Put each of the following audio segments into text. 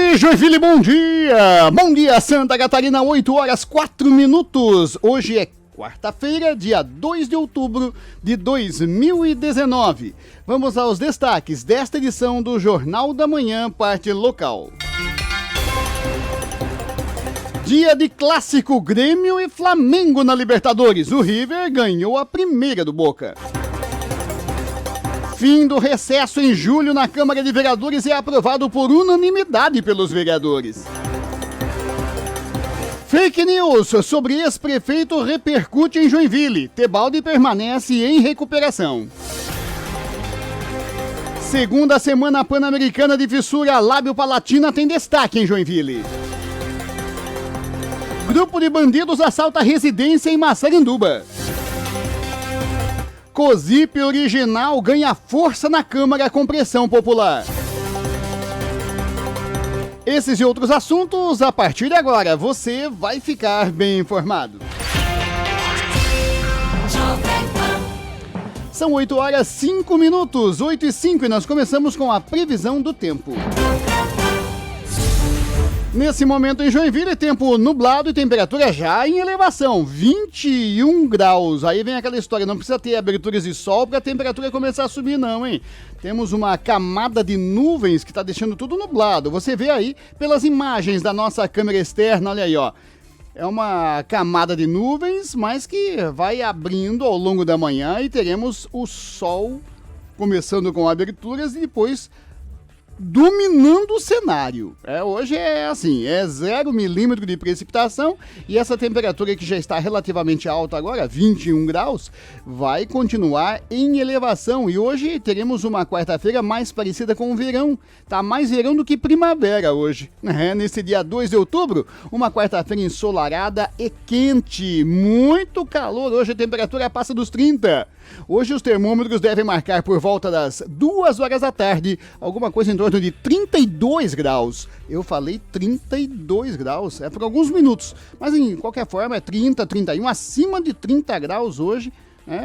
Joinville, Joinville, bom dia! Bom dia, Santa Catarina, 8 horas 4 minutos. Hoje é quarta-feira, dia 2 de outubro de 2019. Vamos aos destaques desta edição do Jornal da Manhã, parte local. Dia de clássico, Grêmio e Flamengo na Libertadores. O River ganhou a primeira do Boca. Fim do recesso em julho na Câmara de Vereadores é aprovado por unanimidade pelos vereadores. Fake news sobre ex-prefeito repercute em Joinville. Tebaldi permanece em recuperação. Segunda semana Pan-Americana de Fissura Lábio-Palatina tem destaque em Joinville. Grupo de bandidos assalta residência em Massaranduba. COSIP original ganha força na Câmara com pressão popular. Esses e outros assuntos, a partir de agora, você vai ficar bem informado. São 8 horas 5 minutos, 8 e 5, e nós começamos com a previsão do tempo. Nesse momento em Joinville, tempo nublado e temperatura já em elevação, 21 graus. Aí vem aquela história, não precisa ter aberturas de sol para a temperatura começar a subir não, hein? Temos uma camada de nuvens que está deixando tudo nublado. Você vê aí pelas imagens da nossa câmera externa, olha aí, ó. É uma camada de nuvens, mas que vai abrindo ao longo da manhã e teremos o sol começando com aberturas e depois dominando o cenário. Hoje é assim, é 0 milímetro de precipitação e essa temperatura que já está relativamente alta agora, 21 graus, vai continuar em elevação. E hoje teremos uma quarta-feira mais parecida com o verão. Tá mais verão do que primavera hoje. Nesse dia 2 de outubro, uma quarta-feira ensolarada e quente. Muito calor. Hoje a temperatura passa dos 30. Hoje os termômetros devem marcar por volta das 2 horas da tarde, alguma coisa em torno de 32 graus. Eu falei 32 graus, é por alguns minutos, mas em qualquer forma é 30, 31, acima de 30 graus hoje.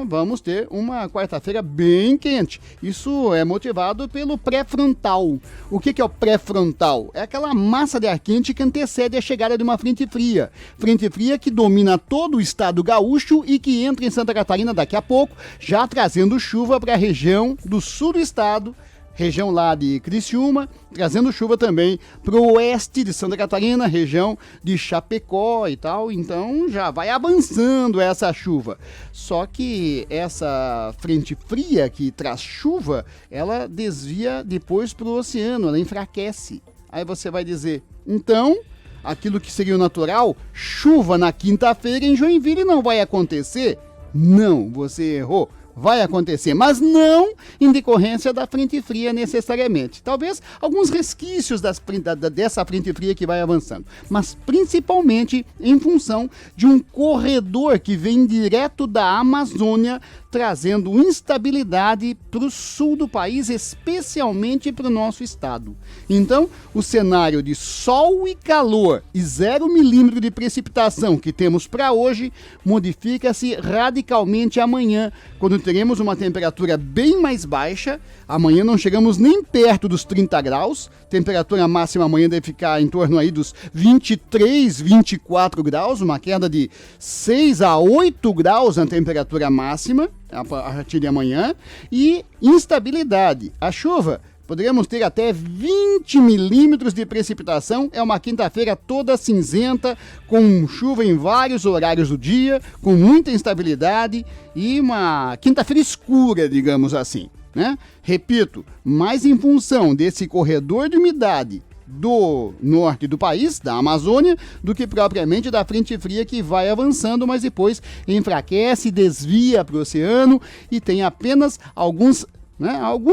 Vamos ter uma quarta-feira bem quente. Isso é motivado pelo pré-frontal. O que é o pré-frontal? É aquela massa de ar quente que antecede a chegada de uma frente fria. Frente fria que domina todo o estado gaúcho e que entra em Santa Catarina daqui a pouco, já trazendo chuva para a região do sul do estado, região lá de Criciúma, trazendo chuva também para o oeste de Santa Catarina, região de Chapecó e tal, então já vai avançando essa chuva. Só que essa frente fria que traz chuva, ela desvia depois para o oceano, ela enfraquece. Aí você vai dizer, então, aquilo que seria o natural, chuva na quinta-feira em Joinville não vai acontecer? Não, você errou. Vai acontecer, mas não em decorrência da frente fria necessariamente. Talvez alguns resquícios dessa frente fria que vai avançando, mas principalmente em função de um corredor que vem direto da Amazônia, trazendo instabilidade para o sul do país, especialmente para o nosso estado. Então, o cenário de sol e calor e 0 milímetro de precipitação que temos para hoje modifica-se radicalmente amanhã, quando teremos uma temperatura bem mais baixa. Amanhã não chegamos nem perto dos 30 graus, temperatura máxima amanhã deve ficar em torno aí dos 23, 24 graus, uma queda de 6 a 8 graus na temperatura máxima a partir de amanhã, e instabilidade. A chuva, poderíamos ter até 20 milímetros de precipitação, é uma quinta-feira toda cinzenta, com chuva em vários horários do dia, com muita instabilidade e uma quinta-feira escura, digamos assim, né? Repito, mais em função desse corredor de umidade do norte do país, da Amazônia, do que propriamente da frente fria que vai avançando, mas depois enfraquece, desvia para o oceano e tem apenas alguns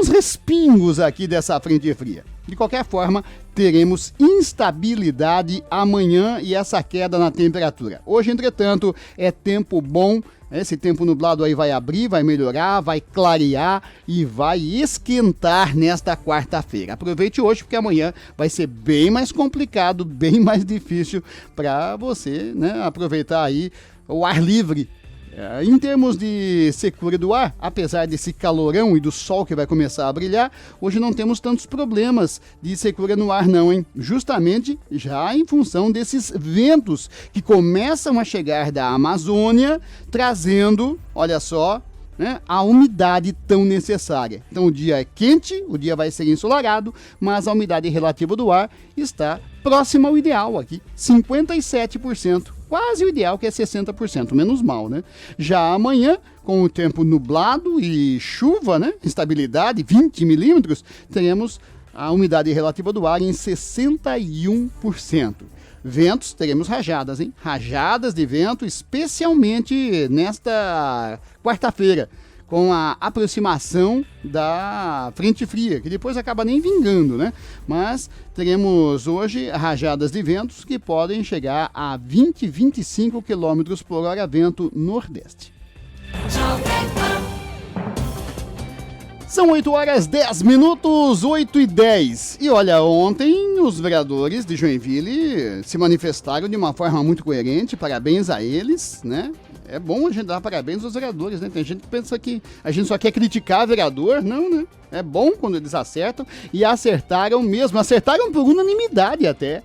respingos aqui dessa frente fria. De qualquer forma, teremos instabilidade amanhã e essa queda na temperatura. Hoje, entretanto, é tempo bom. Esse tempo nublado aí vai abrir, vai melhorar, vai clarear e vai esquentar nesta quarta-feira. Aproveite hoje, porque amanhã vai ser bem mais complicado, bem mais difícil para você, aproveitar aí o ar livre Em termos de secura do ar, apesar desse calorão e do sol que vai começar a brilhar, hoje não temos tantos problemas de secura no ar não, hein? Justamente já em função desses ventos que começam a chegar da Amazônia, trazendo, olha só, né, a umidade tão necessária. Então o dia é quente, o dia vai ser ensolarado, mas a umidade relativa do ar está próxima ao ideal aqui, 57%. Quase o ideal, que é 60%, menos mal, né? Já amanhã, com o tempo nublado e chuva, né? Instabilidade, 20 milímetros, teremos a umidade relativa do ar em 61%. Ventos, teremos rajadas, hein? Rajadas de vento, especialmente nesta quarta-feira, com a aproximação da frente fria, que depois acaba nem vingando, né? Mas teremos hoje rajadas de ventos que podem chegar a 20, 25 km por hora, vento nordeste. São 8 horas 10 minutos, 8h10. E olha, ontem os vereadores de Joinville se manifestaram de uma forma muito coerente, parabéns a eles, né? É bom a gente dar parabéns aos vereadores, né? Tem gente que pensa que a gente só quer criticar vereador, não, né? É bom quando eles acertam, e acertaram mesmo, acertaram por unanimidade até.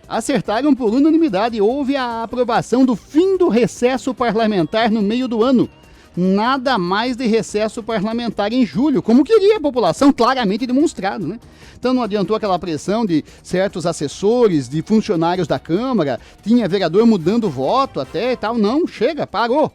Acertaram por unanimidade, houve a aprovação do fim do recesso parlamentar no meio do ano. Nada mais de recesso parlamentar em julho, como queria a população, claramente demonstrado, né? Então não adiantou aquela pressão de certos assessores, de funcionários da Câmara, tinha vereador mudando voto até e tal, não, chega, parou.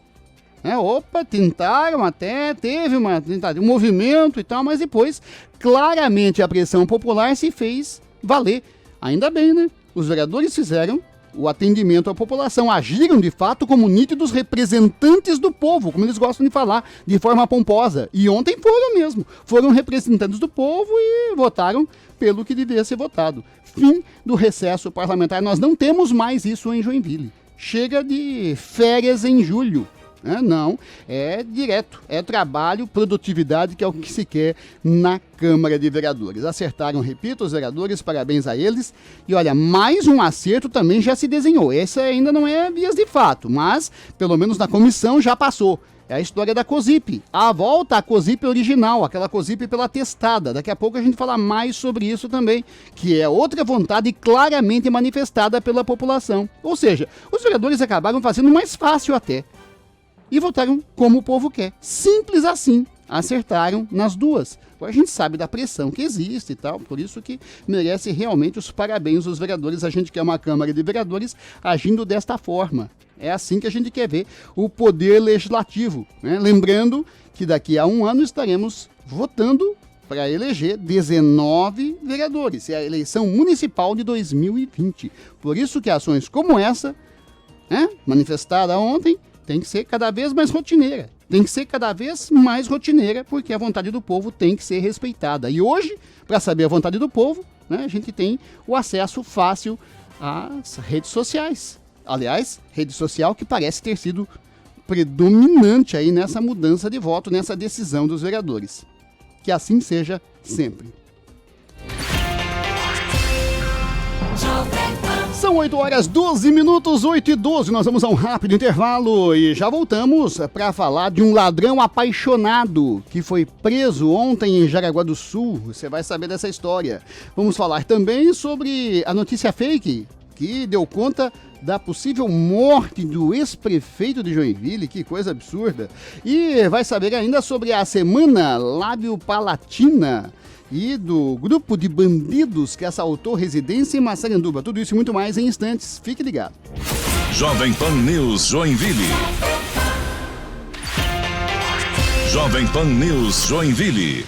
Tentaram até, teve um movimento e tal, mas depois, claramente a pressão popular se fez valer. Ainda bem, né? Os vereadores fizeram o atendimento à população, agiram de fato como nítidos representantes do povo, como eles gostam de falar, de forma pomposa. E ontem foram mesmo, foram representantes do povo e votaram pelo que devia ser votado. Fim do recesso parlamentar, nós não temos mais isso em Joinville. Chega de férias em julho. Não, é direto, é trabalho, produtividade, que é o que se quer na Câmara de Vereadores. Acertaram, repito, os vereadores, parabéns a eles. E olha, mais um acerto também já se desenhou. Esse ainda não é vias de fato, mas pelo menos na comissão já passou. É a história da COSIP, a volta à COSIP original, aquela COSIP pela testada. Daqui a pouco a gente fala mais sobre isso também, que é outra vontade claramente manifestada pela população. Ou seja, os vereadores acabaram fazendo mais fácil até. E votaram como o povo quer. Simples assim. Acertaram nas duas. Agora a gente sabe da pressão que existe e tal, por isso que merece realmente os parabéns aos vereadores. A gente quer uma Câmara de Vereadores agindo desta forma. É assim que a gente quer ver o poder legislativo, né? Lembrando que daqui a um ano estaremos votando para eleger 19 vereadores. É a eleição municipal de 2020. Por isso que ações como essa, manifestada ontem, tem que ser cada vez mais rotineira. Tem que ser cada vez mais rotineira, porque a vontade do povo tem que ser respeitada. E hoje, para saber a vontade do povo, né, a gente tem o acesso fácil às redes sociais. Aliás, rede social que parece ter sido predominante aí nessa mudança de voto, nessa decisão dos vereadores. Que assim seja sempre. São 8 horas 12 minutos, 8h12, nós vamos a um rápido intervalo e já voltamos para falar de um ladrão apaixonado que foi preso ontem em Jaraguá do Sul. Você vai saber dessa história. Vamos falar também sobre a notícia fake que deu conta da possível morte do ex-prefeito de Joinville, que coisa absurda. E vai saber ainda sobre a Semana Lábio-Palatina e do grupo de bandidos que assaltou residência em Massaranduba. Tudo isso e muito mais em instantes. Fique ligado. Jovem Pan News Joinville. Jovem Pan News Joinville.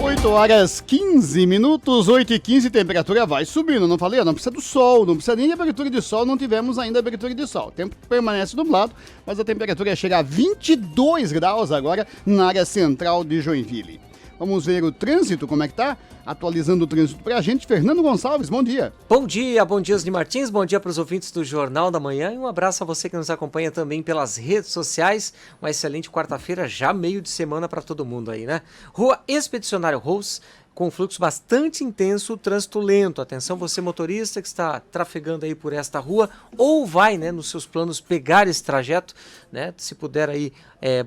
8 horas 15 minutos, 8h15, temperatura vai subindo, não falei? Não precisa do sol, não precisa nem de abertura de sol, não tivemos ainda abertura de sol. O tempo permanece nublado, mas a temperatura chega a 22 graus agora na área central de Joinville. Vamos ver o trânsito, como é que tá? Atualizando o trânsito pra gente, Fernando Gonçalves, bom dia. Bom dia, Osni Martins, bom dia para os ouvintes do Jornal da Manhã e um abraço a você que nos acompanha também pelas redes sociais. Uma excelente quarta-feira, já meio de semana para todo mundo aí, né? Rua Expedicionário Rose, com fluxo bastante intenso, trânsito lento. Atenção você motorista que está trafegando aí por esta rua ou vai, né, nos seus planos pegar esse trajeto, né, se puder aí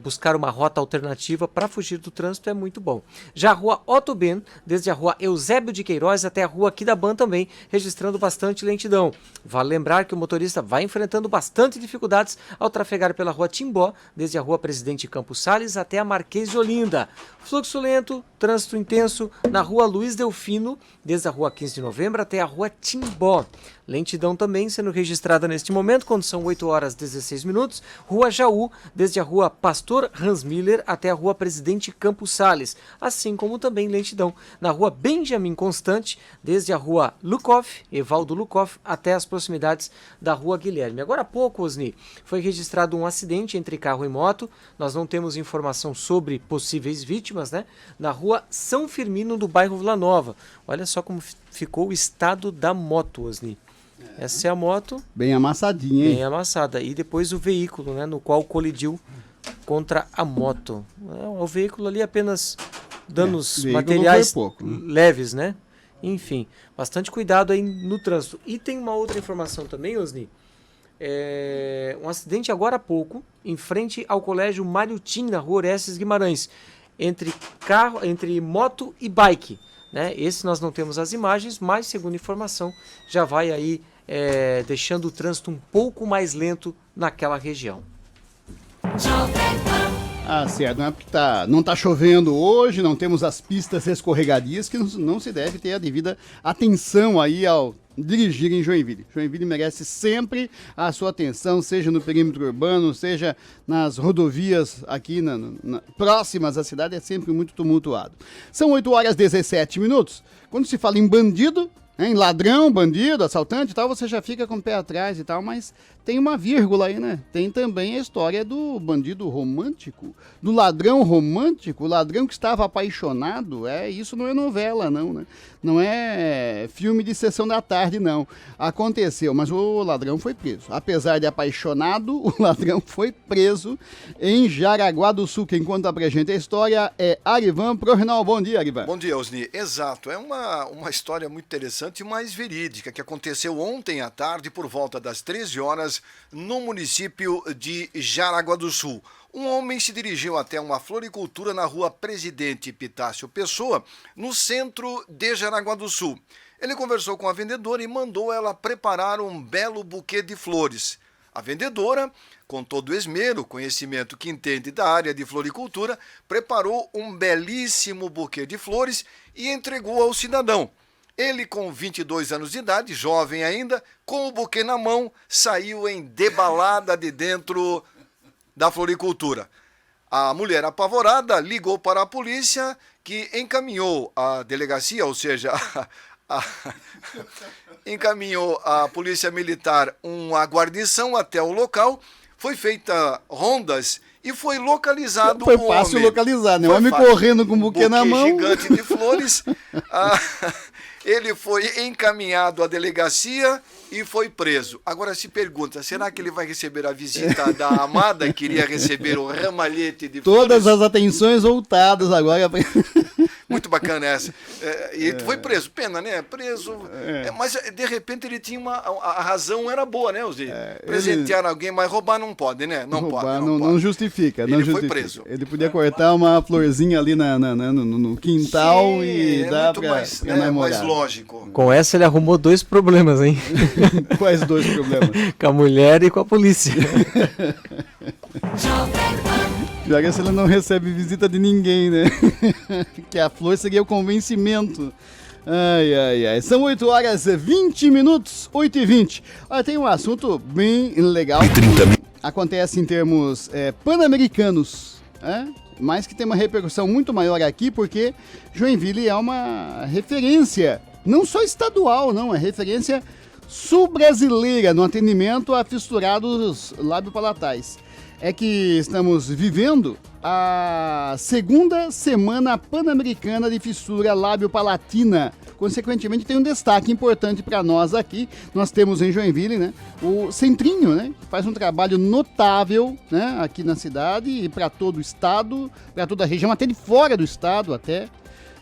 buscar uma rota alternativa para fugir do trânsito é muito bom. Já a rua Otto Ben, desde a rua Eusébio de Queiroz até a rua Aquidaban também, registrando bastante lentidão. Vale lembrar que o motorista vai enfrentando bastante dificuldades ao trafegar pela rua Timbó, desde a rua Presidente Campos Sales até a Marquês de Olinda. Fluxo lento, trânsito intenso na rua Luiz Delfino, desde a rua 15 de novembro até a rua Timbó. Lentidão também sendo registrada neste momento, quando são 8 horas e 16 minutos. Rua Jaú, desde a rua Pastor Hans Miller até a rua Presidente Campos Sales. Assim como também lentidão na rua Benjamin Constante, desde a rua Lukoff, Evaldo Lukoff, até as proximidades da rua Guilherme. Agora há pouco, Osni, foi registrado um acidente entre carro e moto. Nós não temos informação sobre possíveis vítimas, né? Na rua São Firmino, do bairro Vila Nova. Olha só como ficou o estado da moto, Osni. Essa é a moto. Bem amassadinha, hein? Bem amassada. E depois o veículo, né, no qual colidiu contra a moto. O veículo ali apenas danos materiais leves, né? Enfim, bastante cuidado aí no trânsito. E tem uma outra informação também, Osni. Um acidente agora há pouco, em frente ao colégio Mário Tim, na rua Orestes Guimarães, entre moto e bike. Né? Esse nós não temos as imagens, mas segundo informação já vai aí deixando o trânsito um pouco mais lento naquela região. Ah, certo, não é porque não tá chovendo hoje, não temos as pistas escorregadias, que não se deve ter a devida atenção aí ao dirigir em Joinville. Joinville merece sempre a sua atenção, seja no perímetro urbano, seja nas rodovias aqui próximas à cidade, é sempre muito tumultuado. São 8 horas e 17 minutos. Quando se fala em bandido, em ladrão, bandido, assaltante e tal, você já fica com o pé atrás e tal, mas tem uma vírgula aí, né? Tem também a história do bandido romântico, do ladrão romântico, o ladrão que estava apaixonado. Isso não é novela, não, né? Não é filme de sessão da tarde, não. Aconteceu, mas o ladrão foi preso. Apesar de apaixonado, o ladrão foi preso em Jaraguá do Sul. Quem conta pra gente a história é Arivan Prorenal. Bom dia, Arivan. Bom dia, Osni. Exato, é uma história muito interessante e mais verídica, que aconteceu ontem à tarde, por volta das 13 horas, no município de Jaraguá do Sul. Um homem se dirigiu até uma floricultura na rua Presidente Epitácio Pessoa, no centro de Jaraguá do Sul. Ele conversou com a vendedora e mandou ela preparar um belo buquê de flores. A vendedora, com todo o esmero, conhecimento que entende da área de floricultura, preparou um belíssimo buquê de flores e entregou ao cidadão. Ele, com 22 anos de idade, jovem ainda, com o buquê na mão, saiu emdebalada de dentro da floricultura. A mulher apavorada ligou para a polícia, que encaminhou a delegacia, ou seja, encaminhou a polícia militar uma guarnição até o local, foi feita rondas e foi localizado o homem. Foi fácil localizar, né? O homem correndo com o buquê na mão. Gigante de flores. Ele foi encaminhado à delegacia e foi preso. Agora se pergunta, será que ele vai receber a visita da amada que iria receber o ramalhete de flores? Todas as atenções voltadas agora. Muito bacana essa. E foi preso. Pena, né? Preso. Mas, de repente, ele tinha a razão era boa, né, Osni? Presentear alguém, mas roubar não pode, né? Não roubar pode. Não justifica. Ele foi preso. Ele podia cortar uma florzinha ali no quintal. Sim, e dar muito mais lógico. Com essa ele arrumou 2 problemas, hein? Quais 2 problemas? Com a mulher e com a polícia. Já que ele não recebe visita de ninguém, né? Que a flor seria o convencimento. Ai. São 8 horas e 20 minutos, 8 e 20. Olha, tem um assunto bem legal. Acontece em termos pan-americanos, mas que tem uma repercussão muito maior aqui, porque Joinville é uma referência, não só estadual, não, é referência sul-brasileira no atendimento a fissurados lábio-palatais. É que estamos vivendo a segunda semana pan-americana de fissura lábio-palatina. Consequentemente, tem um destaque importante para nós aqui. Nós temos em Joinville, né, o Centrinho, né, que faz um trabalho notável, né, aqui na cidade e para todo o estado, para toda a região, até de fora do estado até.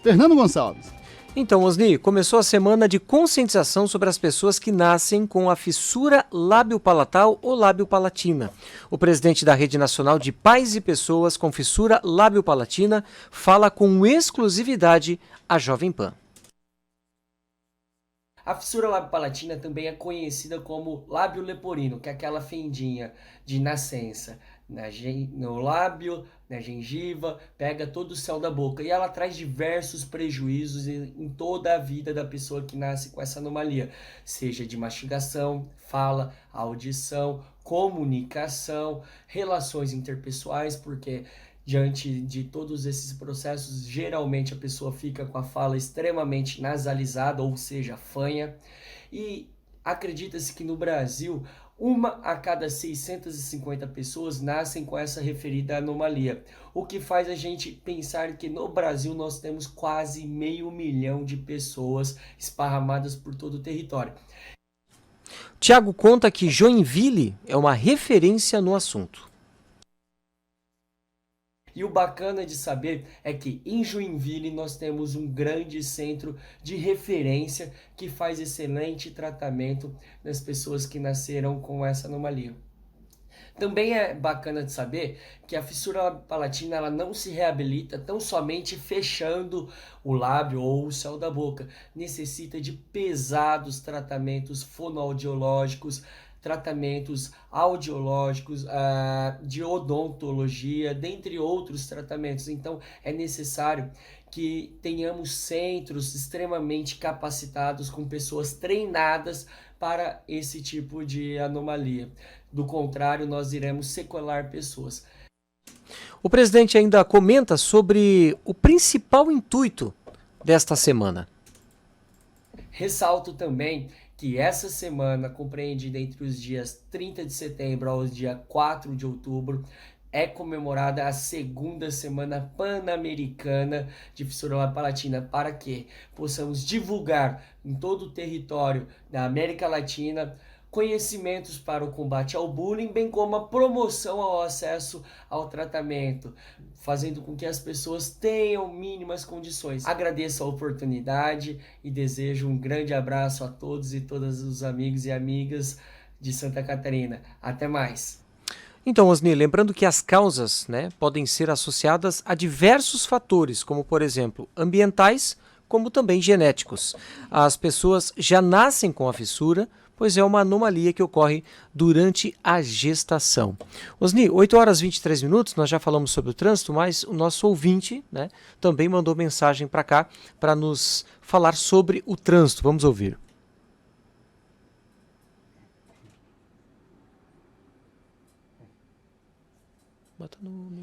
Fernando Gonçalves. Então, Osni, começou a semana de conscientização sobre as pessoas que nascem com a fissura lábio-palatal ou lábio-palatina. O presidente da Rede Nacional de Pais e Pessoas com Fissura Lábio-Palatina fala com exclusividade à Jovem Pan. A fissura lábio-palatina também é conhecida como lábio leporino, que é aquela fendinha de nascença no lábio, na gengiva, pega todo o céu da boca. E ela traz diversos prejuízos em toda a vida da pessoa que nasce com essa anomalia, seja de mastigação, fala, audição, comunicação, relações interpessoais, porque diante de todos esses processos, geralmente a pessoa fica com a fala extremamente nasalizada, ou seja, fanha. E acredita-se que no Brasil, 1 a cada 650 pessoas nascem com essa referida anomalia, o que faz a gente pensar que no Brasil nós temos quase 500 mil de pessoas esparramadas por todo o território. Tiago conta que Joinville é uma referência no assunto. E o bacana de saber é que em Joinville nós temos um grande centro de referência que faz excelente tratamento nas pessoas que nasceram com essa anomalia. Também é bacana de saber que a fissura palatina ela não se reabilita tão somente fechando o lábio ou o céu da boca. Necessita de pesados tratamentos fonoaudiológicos, tratamentos audiológicos, de odontologia, dentre outros tratamentos. Então, é necessário que tenhamos centros extremamente capacitados, com pessoas treinadas para esse tipo de anomalia. Do contrário, nós iremos sequelar pessoas. O presidente ainda comenta sobre o principal intuito desta semana. Ressalto também que essa semana, compreendida entre os dias 30 de setembro ao dia 4 de outubro, é comemorada a segunda semana pan-americana de fissura lábio-palatina, para que possamos divulgar em todo o território da América Latina conhecimentos para o combate ao bullying, bem como a promoção ao acesso ao tratamento, fazendo com que as pessoas tenham mínimas condições. Agradeço a oportunidade e desejo um grande abraço a todos e todas os amigos e amigas de Santa Catarina. Até mais! Então, Osni, lembrando que as causas, podem ser associadas a diversos fatores, como, por exemplo, ambientais, como também genéticos. As pessoas já nascem com a fissura, pois é uma anomalia que ocorre durante a gestação. Osni, 8 horas e 23 minutos, nós já falamos sobre o trânsito, mas o nosso ouvinte também mandou mensagem para cá para nos falar sobre o trânsito. Vamos ouvir. Bota no...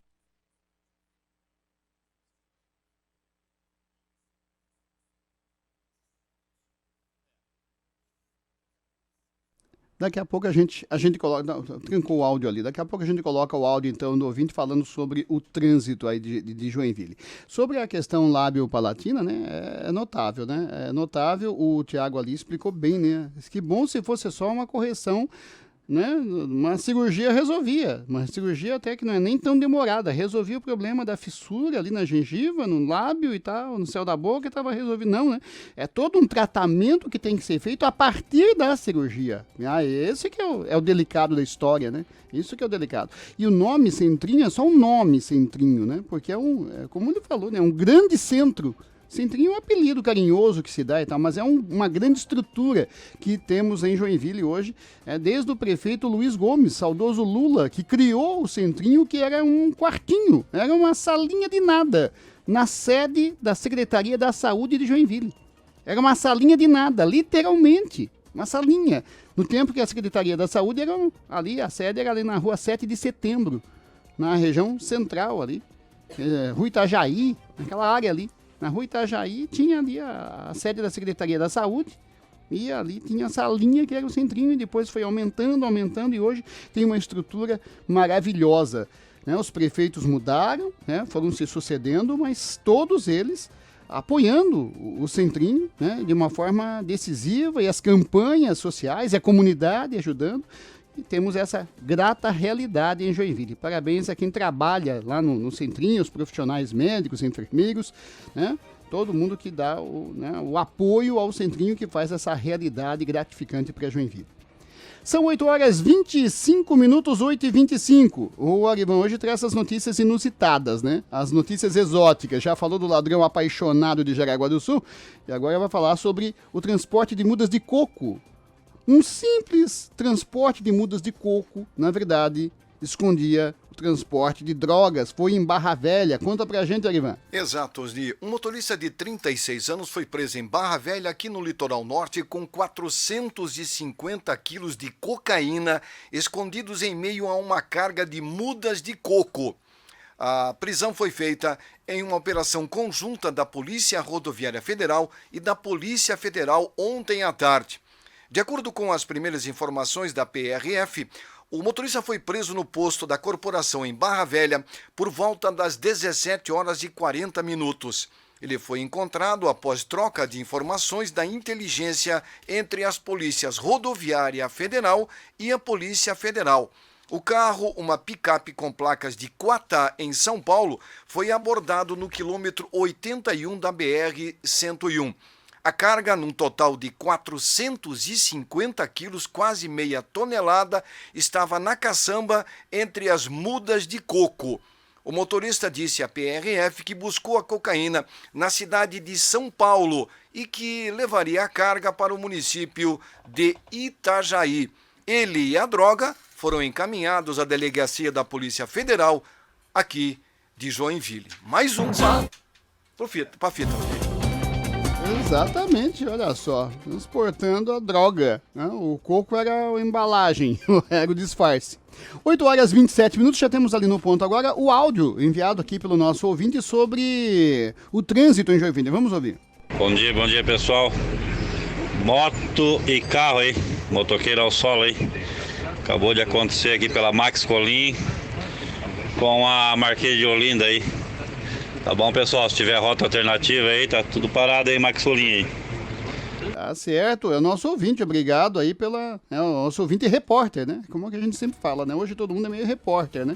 Daqui a pouco a gente coloca, não, trancou o áudio ali, daqui a pouco a gente coloca o áudio então do ouvinte falando sobre o trânsito aí de Joinville. Sobre a questão lábio-palatina, é notável, é notável, o Tiago ali explicou bem, que bom se fosse só uma correção, uma cirurgia resolvia, uma cirurgia até que não é nem tão demorada, resolvia o problema da fissura ali na gengiva, no lábio e tal, no céu da boca, estava resolvido. Não, é todo um tratamento que tem que ser feito a partir da cirurgia. Esse que é o delicado da história, Isso que é o delicado. E o nome Centrinho é só um nome Centrinho, porque como ele falou, é um grande centro. Centrinho é um apelido carinhoso que se dá e tal, mas é uma grande estrutura que temos em Joinville hoje, desde o prefeito Luiz Gomes, saudoso Lula, que criou o Centrinho, que era um quartinho, era uma salinha de nada, na sede da Secretaria da Saúde de Joinville. Era uma salinha de nada, literalmente, uma salinha. No tempo que a Secretaria da Saúde era ali, a sede era ali na rua 7 de Setembro, na região central ali, Rua Itajaí, naquela área ali. Na Rua Itajaí tinha ali a sede da Secretaria da Saúde e ali tinha a salinha que era o Centrinho e depois foi aumentando e hoje tem uma estrutura maravilhosa. Os prefeitos mudaram, foram se sucedendo, mas todos eles apoiando o Centrinho de uma forma decisiva e as campanhas sociais e a comunidade ajudando. e temos essa grata realidade em Joinville. Parabéns a quem trabalha lá no centrinho, os profissionais médicos, enfermeiros, né? Todo mundo que dá o apoio ao centrinho que faz essa realidade gratificante para Joinville. São 8h25, 8h25. O Arivão hoje traz essas notícias inusitadas, né? As notícias exóticas. Já falou do ladrão apaixonado de Jaraguá do Sul e agora vai falar sobre o transporte de mudas de coco. Um simples transporte de mudas de coco, na verdade, escondia o transporte de drogas. Foi em Barra Velha. Conta pra gente, Arivan. Exato, Osni. Um motorista de 36 anos foi preso em Barra Velha, aqui no litoral norte, com 450 quilos de cocaína escondidos em meio a uma carga de mudas de coco. A prisão foi feita em uma operação conjunta da Polícia Rodoviária Federal e da Polícia Federal ontem à tarde. De acordo com as primeiras informações da PRF, o motorista foi preso no posto da corporação em Barra Velha por volta das 17h40. Ele foi encontrado após troca de informações da inteligência entre as polícias Rodoviária Federal e a Polícia Federal. O carro, uma picape com placas de Quatá, em São Paulo, foi abordado no quilômetro 81 da BR-101. A carga, num total de 450 quilos, quase meia tonelada, estava na caçamba entre as mudas de coco. O motorista disse à PRF que buscou a cocaína na cidade de São Paulo e que levaria a carga para o município de Itajaí. Ele e a droga foram encaminhados à delegacia da Polícia Federal aqui de Joinville. Mais um para a fita. Exatamente, olha só, transportando a droga, né? O coco era a embalagem, era o disfarce. 8h27, já temos ali no ponto agora o áudio enviado aqui pelo nosso ouvinte sobre o trânsito em Joinville. Vamos ouvir. Bom dia pessoal. Moto e carro aí, motoqueiro ao solo aí. Acabou de acontecer aqui pela Max Colim com a Marquês de Olinda aí. Tá bom, pessoal? Se tiver rota alternativa aí, tá tudo parado aí, Max Colim aí. Tá certo, é o nosso ouvinte, obrigado aí pela... É o nosso ouvinte repórter, né? Como que a gente sempre fala, né? Hoje todo mundo é meio repórter, né?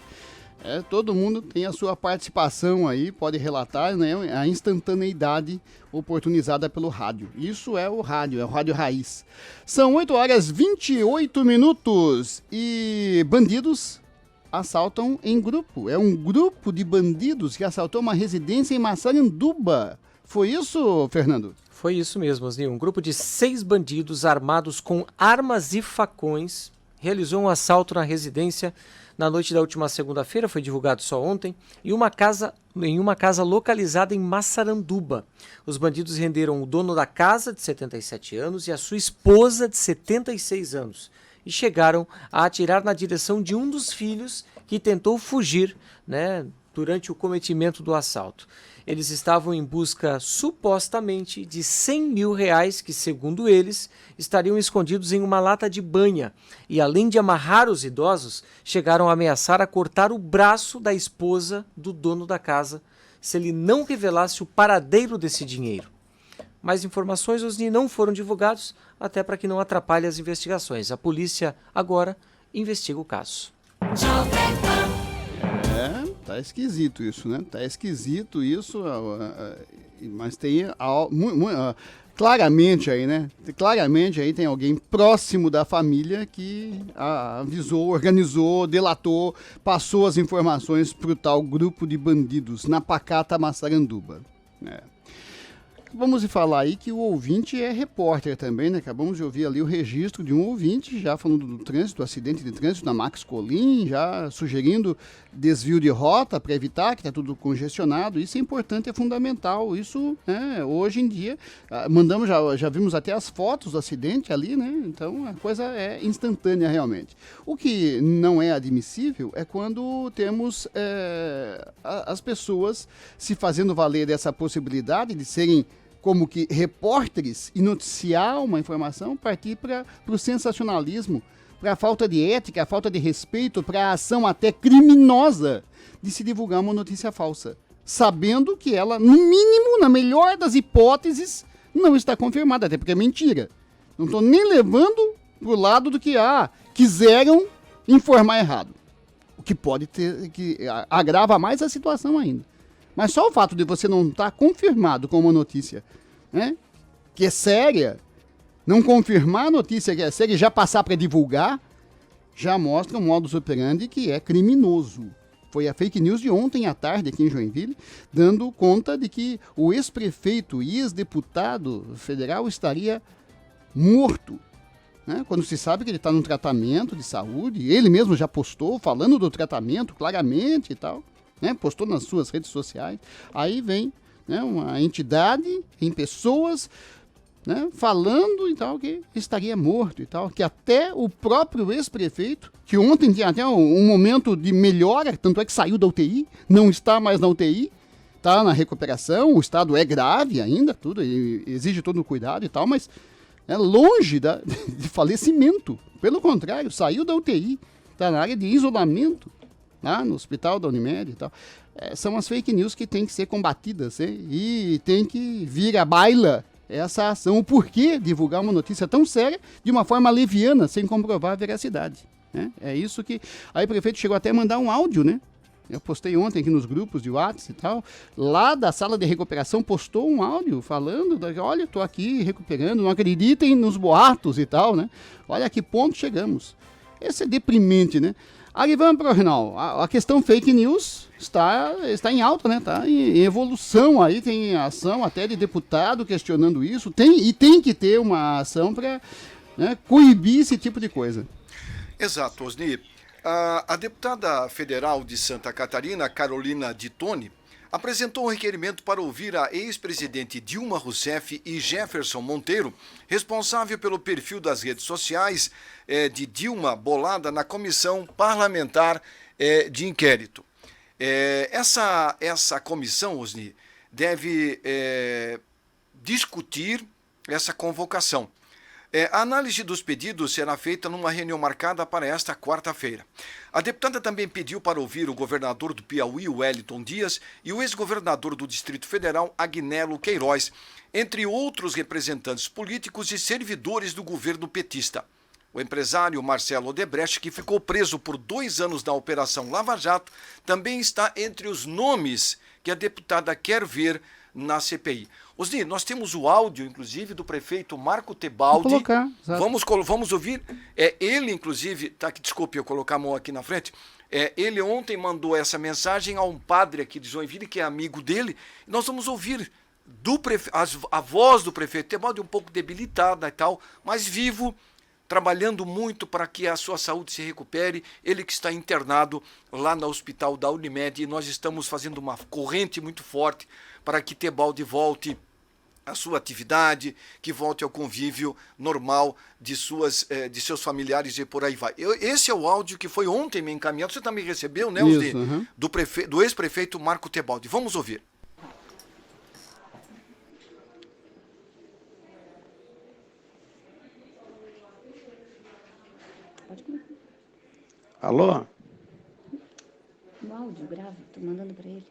Todo mundo tem a sua participação aí, pode relatar, né? A instantaneidade oportunizada pelo rádio. Isso é o rádio raiz. São 8h28 e bandidos assaltam em grupo. É um grupo de bandidos que assaltou uma residência em Massaranduba. Foi isso, Fernando? Foi isso mesmo, Osni. Um grupo de 6 bandidos armados com armas e facões realizou um assalto na residência na noite da última segunda-feira, foi divulgado só ontem, em uma casa localizada em Massaranduba. Os bandidos renderam o dono da casa, de 77 anos, e a sua esposa, de 76 anos. E chegaram a atirar na direção de um dos filhos que tentou fugir, né, durante o cometimento do assalto. Eles estavam em busca, supostamente, de R$100 mil, que, segundo eles, estariam escondidos em uma lata de banha. E, além de amarrar os idosos, chegaram a ameaçar a cortar o braço da esposa do dono da casa, se ele não revelasse o paradeiro desse dinheiro. Mais informações, Osni, não foram divulgados, até para que não atrapalhe as investigações. A polícia agora investiga o caso. Tá esquisito isso, né? Tá esquisito isso, mas tem claramente aí, né? Claramente aí tem alguém próximo da família que avisou, organizou, delatou, passou as informações pro tal grupo de bandidos na pacata Massaranduba. Vamos falar aí que o ouvinte é repórter também, né? Acabamos de ouvir ali o registro de um ouvinte, já falando do trânsito, do acidente de trânsito na Max Colim, já sugerindo desvio de rota para evitar que está tudo congestionado. Isso é importante, é fundamental. Isso, hoje em dia, já vimos até as fotos do acidente ali, né? Então a coisa é instantânea realmente. O que não é admissível é quando temos as pessoas se fazendo valer dessa possibilidade de serem como que repórteres e noticiar uma informação, partir para o sensacionalismo, para a falta de ética, a falta de respeito, para a ação até criminosa de se divulgar uma notícia falsa, sabendo que ela, no mínimo, na melhor das hipóteses, não está confirmada, até porque é mentira. Não estou nem levando pro lado do que quiseram informar errado. O que pode ter, que agrava mais a situação ainda. Mas só o fato de você não estar confirmado com uma notícia, né, que é séria, não confirmar a notícia que é séria e já passar para divulgar, já mostra um modus operandi que é criminoso. Foi a fake news de ontem à tarde aqui em Joinville, dando conta de que o ex-prefeito e ex-deputado federal estaria morto, né? Quando se sabe que ele está num tratamento de saúde, ele mesmo já postou falando do tratamento claramente e tal, né? Postou nas suas redes sociais. Aí vem, né, uma entidade em pessoas, né, falando e tal que estaria morto e tal, que até o próprio ex-prefeito, que ontem tinha até um momento de melhora, tanto é que saiu da UTI, não está mais na UTI, está na recuperação, o estado é grave ainda, tudo, exige todo o cuidado e tal, mas é longe de falecimento, pelo contrário, saiu da UTI, está na área de isolamento, lá no hospital da Unimed e tal. São as fake news que têm que ser combatidas, hein? E tem que vir à baila essa ação, o porquê divulgar uma notícia tão séria de uma forma leviana, sem comprovar a veracidade, né? É isso que... Aí o prefeito chegou até a mandar um áudio, né? Eu postei ontem aqui nos grupos de WhatsApp e tal, lá da sala de recuperação postou um áudio falando, olha, estou aqui recuperando, não acreditem nos boatos e tal, né? Olha a que ponto chegamos. Esse é deprimente, né? Aí vamos para o Rinal. A questão fake news está em alta, né? Está em evolução aí, tem ação até de deputado questionando isso, tem que ter uma ação para, né, coibir esse tipo de coisa. Exato, Osni. A deputada federal de Santa Catarina, Carolina Di Toni, apresentou um requerimento para ouvir a ex-presidente Dilma Rousseff e Jefferson Monteiro, responsável pelo perfil das redes sociais de Dilma bolada na comissão parlamentar de inquérito. Essa comissão, Osni, deve discutir essa convocação. A análise dos pedidos será feita numa reunião marcada para esta quarta-feira. A deputada também pediu para ouvir o governador do Piauí, Wellington Dias, e o ex-governador do Distrito Federal, Agnello Queiroz, entre outros representantes políticos e servidores do governo petista. O empresário Marcelo Odebrecht, que ficou preso por 2 anos na Operação Lava Jato, também está entre os nomes que a deputada quer ver na CPI. Osni, nós temos o áudio, inclusive, do prefeito Marco Tebaldi. Vou colocar, vamos ouvir. Ele, inclusive, tá aqui, desculpe eu colocar a mão aqui na frente. Ele ontem mandou essa mensagem a um padre aqui de Joinville, que é amigo dele. Nós vamos ouvir a voz do prefeito Tebaldi, um pouco debilitada e tal, mas vivo, trabalhando muito para que a sua saúde se recupere, ele que está internado lá no hospital da Unimed, e nós estamos fazendo uma corrente muito forte para que Tebaldi volte à sua atividade, que volte ao convívio normal de seus familiares e por aí vai. Esse é o áudio que foi ontem me encaminhado, você também recebeu, né, Isso, do ex-prefeito Marco Tebaldi. Vamos ouvir. Alô? No áudio, grave, tô mandando para ele.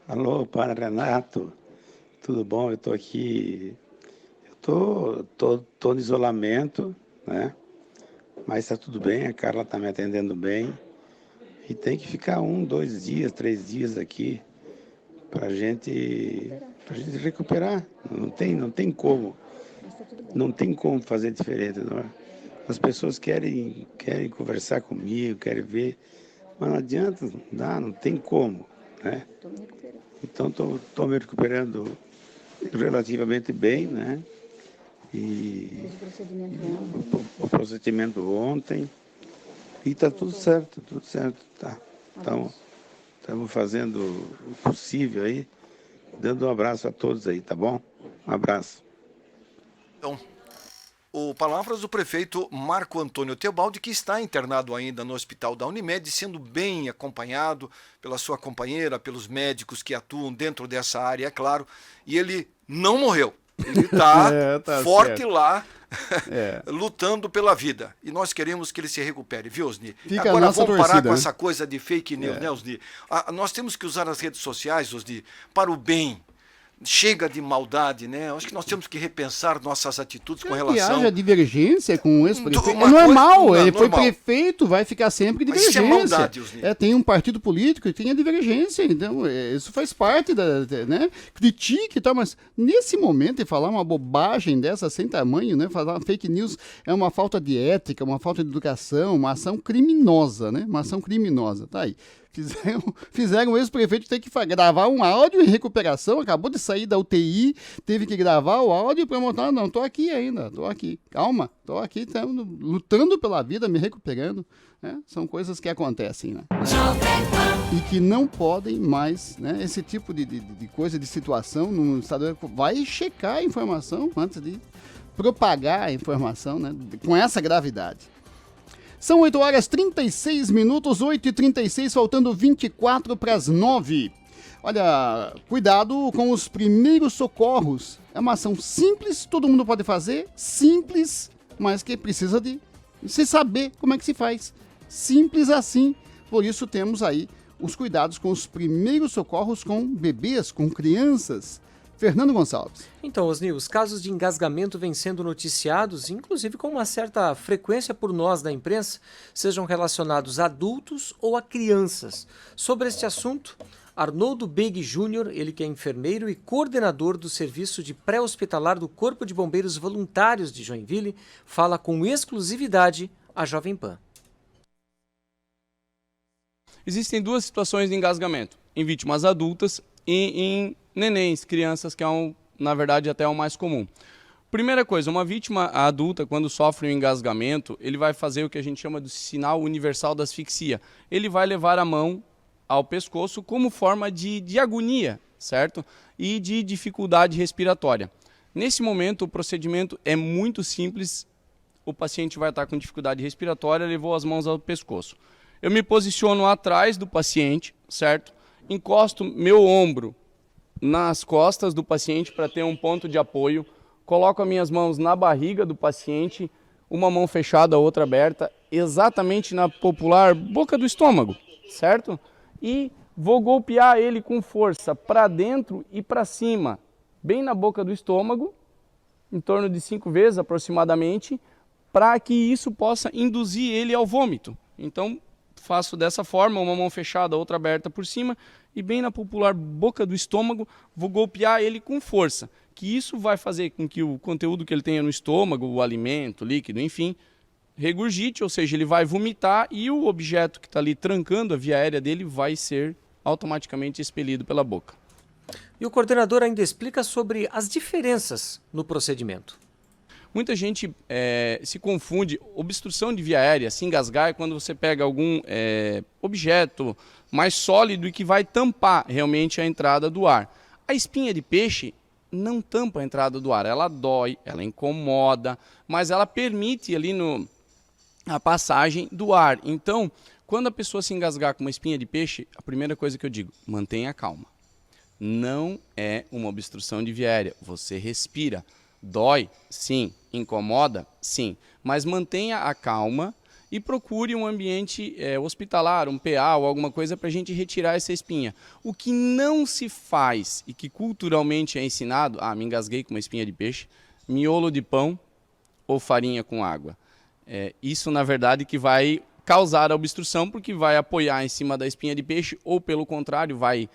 Alô, Padre Renato, tudo bom? Eu estou aqui, tô no isolamento, né? Mas está tudo bem, a Carla está me atendendo bem. E tem que ficar 1, 2 dias, 3 dias aqui para gente recuperar. Não tem como. Não tem como fazer diferente, não é? As pessoas querem conversar comigo, querem ver, mas não adianta, não tem como, né? Então estou me recuperando relativamente bem, né? E o procedimento ontem, e está tudo certo, tá. Então, estamos fazendo o possível aí, dando um abraço a todos aí, tá bom? Um abraço. Então, palavras do prefeito Marco Antônio Tebaldi, que está internado ainda no hospital da Unimed, sendo bem acompanhado pela sua companheira, pelos médicos que atuam dentro dessa área, é claro, e ele não morreu. Ele está tá forte certo. Lá, lutando pela vida. E nós queremos que ele se recupere, viu, Osni? Fica Agora a nossa vamos parar torcida, com né? essa coisa de fake news, né, Osni? Nós temos que usar as redes sociais, Osni, para o bem. chega de maldade, né? Acho que nós temos que repensar nossas atitudes com Que relação... haja divergência com o ex-prefeito. É Uma normal, coisa- ele não, foi normal. prefeito, vai ficar sempre Mas isso é divergência. maldade, Osni. Tem um partido político e tem a divergência, então isso faz parte né? Critique e tal, mas nesse momento e falar uma bobagem dessa sem tamanho, né? Falar fake news é uma falta de ética, uma falta de educação, uma ação criminosa, né? Uma ação criminosa, tá aí. Fizeram o ex-prefeito ter que gravar um áudio em recuperação, acabou de sair da UTI, teve que gravar o áudio para mostrar, não, tô aqui ainda, tô aqui, calma, tô aqui, lutando pela vida, me recuperando, né? São coisas que acontecem, né? E que não podem mais, né? Esse tipo de coisa, de situação, no estado vai checar a informação antes de propagar a informação, né? Com essa gravidade. São 8 horas 36 minutos, 8h36, faltando 24 para as 9. Olha, cuidado com os primeiros socorros. É uma ação simples, todo mundo pode fazer, simples, mas que precisa de se saber como é que se faz. Simples assim. Por isso temos aí os cuidados com os primeiros socorros com bebês, com crianças. Fernando Gonçalves. Então, Osni, os casos de engasgamento vêm sendo noticiados, inclusive com uma certa frequência por nós da imprensa, sejam relacionados a adultos ou a crianças. Sobre este assunto, Arnoldo Beig Júnior, ele que é enfermeiro e coordenador do serviço de pré-hospitalar do Corpo de Bombeiros Voluntários de Joinville, fala com exclusividade à Jovem Pan. Existem duas situações de engasgamento, em vítimas adultas e em nenéns, crianças, que é, na verdade, até o mais comum. Primeira coisa, uma vítima adulta, quando sofre um engasgamento, ele vai fazer o que a gente chama de sinal universal da asfixia. Ele vai levar a mão ao pescoço como forma de agonia, certo? E de dificuldade respiratória. Nesse momento, o procedimento é muito simples. O paciente vai estar com dificuldade respiratória, levou as mãos ao pescoço. Eu me posiciono atrás do paciente, certo? Encosto meu ombro nas costas do paciente para ter um ponto de apoio, coloco as minhas mãos na barriga do paciente, uma mão fechada, a outra aberta, exatamente na popular boca do estômago, certo? E vou golpear ele com força para dentro e para cima, bem na boca do estômago, em torno de 5 vezes aproximadamente, para que isso possa induzir ele ao vômito. Então, faço dessa forma, uma mão fechada, outra aberta por cima, e bem na popular boca do estômago, vou golpear ele com força, que isso vai fazer com que o conteúdo que ele tenha no estômago, o alimento, líquido, enfim, regurgite, ou seja, ele vai vomitar e o objeto que está ali trancando a via aérea dele vai ser automaticamente expelido pela boca. E o coordenador ainda explica sobre as diferenças no procedimento. Muita gente se confunde, obstrução de via aérea, se engasgar, é quando você pega algum objeto mais sólido e que vai tampar realmente a entrada do ar. A espinha de peixe não tampa a entrada do ar, ela dói, ela incomoda, mas ela permite ali a passagem do ar. Então, quando a pessoa se engasgar com uma espinha de peixe, a primeira coisa que eu digo, mantenha calma. Não é uma obstrução de via aérea, você respira. Dói? Sim. Incomoda? Sim. Mas mantenha a calma e procure um ambiente hospitalar, um PA ou alguma coisa para a gente retirar essa espinha. O que não se faz e que culturalmente é ensinado, me engasguei com uma espinha de peixe, miolo de pão ou farinha com água. Isso, na verdade, que vai causar a obstrução, porque vai apoiar em cima da espinha de peixe ou, pelo contrário, vai,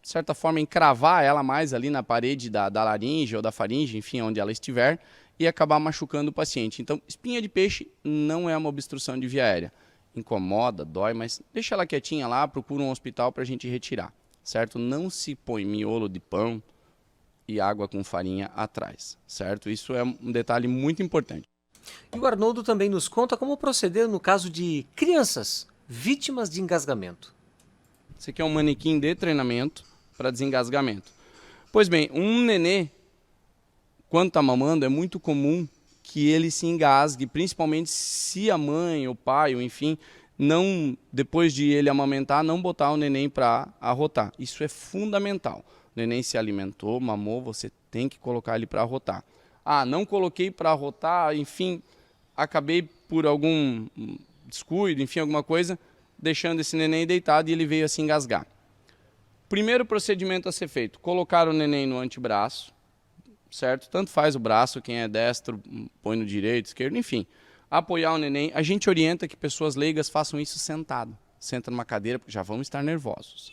de certa forma, encravar ela mais ali na parede da laringe ou da faringe, enfim, onde ela estiver, e acabar machucando o paciente. Então, espinha de peixe não é uma obstrução de via aérea. Incomoda, dói, mas deixa ela quietinha lá, procura um hospital para a gente retirar, certo? Não se põe miolo de pão e água com farinha atrás, certo? Isso é um detalhe muito importante. E o Arnoldo também nos conta como proceder no caso de crianças vítimas de engasgamento. Esse aqui é um manequim de treinamento para desengasgamento. Pois bem, um nenê, quando está mamando, é muito comum que ele se engasgue, principalmente se a mãe, o pai, ou enfim, não, depois de ele amamentar, não botar o neném para arrotar. Isso é fundamental. O neném se alimentou, mamou, você tem que colocar ele para arrotar. Não coloquei para arrotar, enfim, acabei por algum descuido, enfim, alguma coisa, deixando esse neném deitado e ele veio a se engasgar. Primeiro procedimento a ser feito, colocar o neném no antebraço, certo? Tanto faz o braço, quem é destro põe no direito, esquerdo, enfim. Apoiar o neném. A gente orienta que pessoas leigas façam isso sentado. Senta numa cadeira, porque já vão estar nervosos.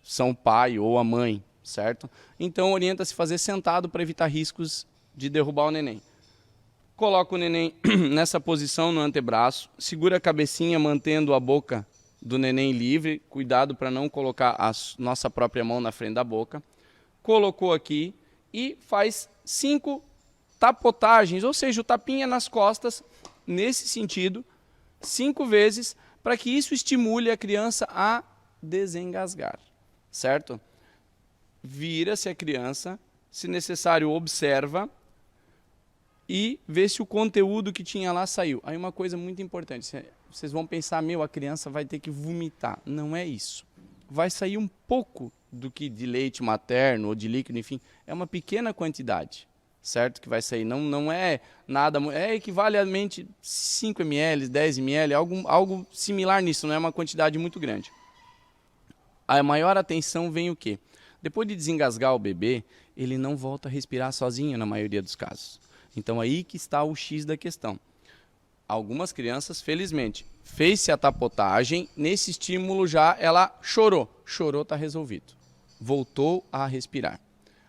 São o pai ou a mãe, certo? Então orienta-se fazer sentado para evitar riscos de derrubar o neném. Coloca o neném nessa posição no antebraço, segura a cabecinha mantendo a boca do neném livre, cuidado para não colocar a nossa própria mão na frente da boca. Colocou aqui e faz 5 tapotagens, ou seja, o tapinha nas costas, nesse sentido, 5 vezes, para que isso estimule a criança a desengasgar, certo? Vira-se a criança, se necessário observa e vê se o conteúdo que tinha lá saiu. Aí uma coisa muito importante, vocês vão pensar, a criança vai ter que vomitar. Não é isso. Vai sair um pouco do que de leite materno ou de líquido, enfim, é uma pequena quantidade, certo? Que vai sair, não é nada, é equivalente 5 ml, 10 ml, algo similar nisso, não é uma quantidade muito grande. A maior atenção vem o quê? Depois de desengasgar o bebê, ele não volta a respirar sozinho na maioria dos casos. Então aí que está o X da questão. Algumas crianças, felizmente, fez-se a tapotagem, nesse estímulo já ela chorou. Chorou, está resolvido. Voltou a respirar.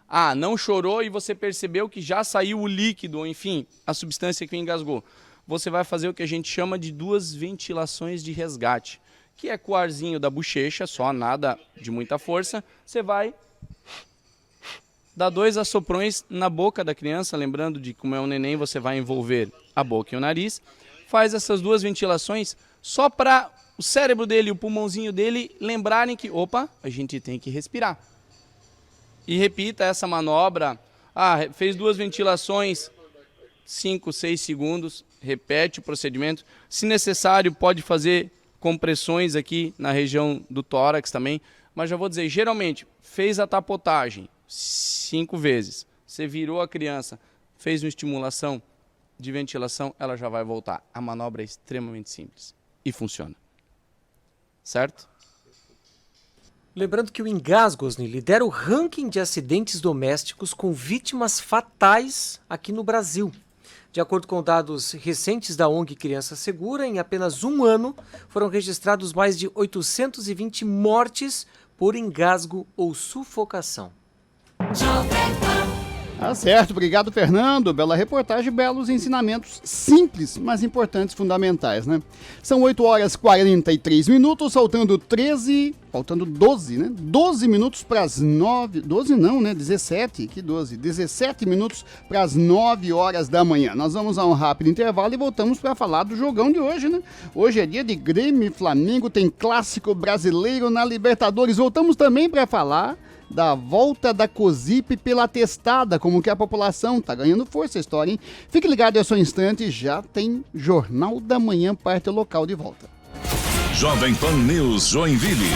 Ah, não chorou e você percebeu que já saiu o líquido, ou enfim, a substância que engasgou. Você vai fazer o que a gente chama de 2 ventilações de resgate, que é com o arzinho da bochecha, só nada de muita força. Você vai dar 2 assoprões na boca da criança, lembrando de como é um neném, você vai envolver a boca e o nariz. Faz essas 2 ventilações só para o cérebro dele e o pulmãozinho dele lembrarem que, opa, a gente tem que respirar. E repita essa manobra. Fez 2 ventilações, 5, 6 segundos, repete o procedimento. Se necessário, pode fazer compressões aqui na região do tórax também. Mas já vou dizer, geralmente, fez a tapotagem 5 vezes, você virou a criança, fez uma estimulação de ventilação, ela já vai voltar. A manobra é extremamente simples e funciona. Certo? Lembrando que o engasgo, Osni, lidera o ranking de acidentes domésticos com vítimas fatais aqui no Brasil. De acordo com dados recentes da ONG Criança Segura, em apenas 1 ano foram registrados mais de 820 mortes por engasgo ou sufocação. Tá certo, obrigado, Fernando. Bela reportagem, belos ensinamentos simples, mas importantes, fundamentais, né? São 8h43, faltando 12, né? 12 minutos para as 9, 12 não, né? 17, que 12? 17 minutos para as 9 horas da manhã. Nós vamos a um rápido intervalo e voltamos para falar do jogão de hoje, né? Hoje é dia de Grêmio e Flamengo, tem clássico brasileiro na Libertadores. Voltamos também para falar da volta da COSIP pela testada, como que a população tá ganhando força a história, hein? Fique ligado, é só um instante, já tem Jornal da Manhã, parte local de volta. Jovem Pan News Joinville.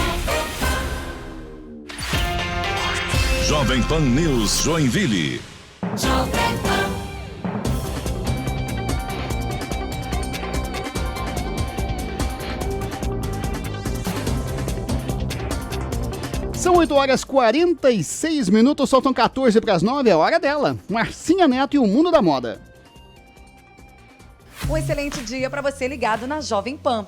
Jovem Pan News Joinville. São 8h46, faltam 14 para as 9, é hora dela. Marcinha Neto e o Mundo da Moda. Um excelente dia para você ligado na Jovem Pan.